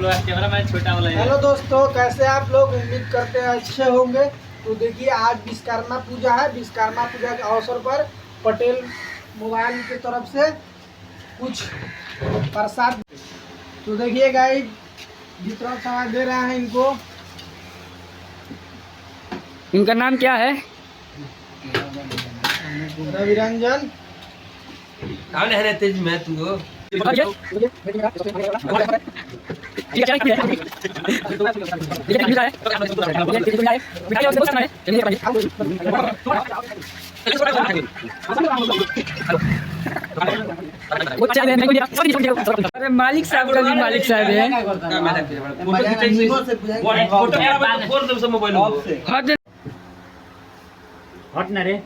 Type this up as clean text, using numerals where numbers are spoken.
Camera man छोटा वाला है। हेलो दोस्तों, कैसे आप लोग? उम्मीद करते हैं अच्छे होंगे। तो देखिए, आज विश्वकर्मा पूजा है। विश्वकर्मा पूजा के अवसर पर पटेल मोबाइल की तरफ से कुछ प्रसाद। तो देखिए गाइस, जितना सामान दे रहा है इनको। इनका नाम क्या है? रवि रंजन। तेज मैं तुमको अरे मालिक साहब का भी मालिक साहब है। हट ना रे।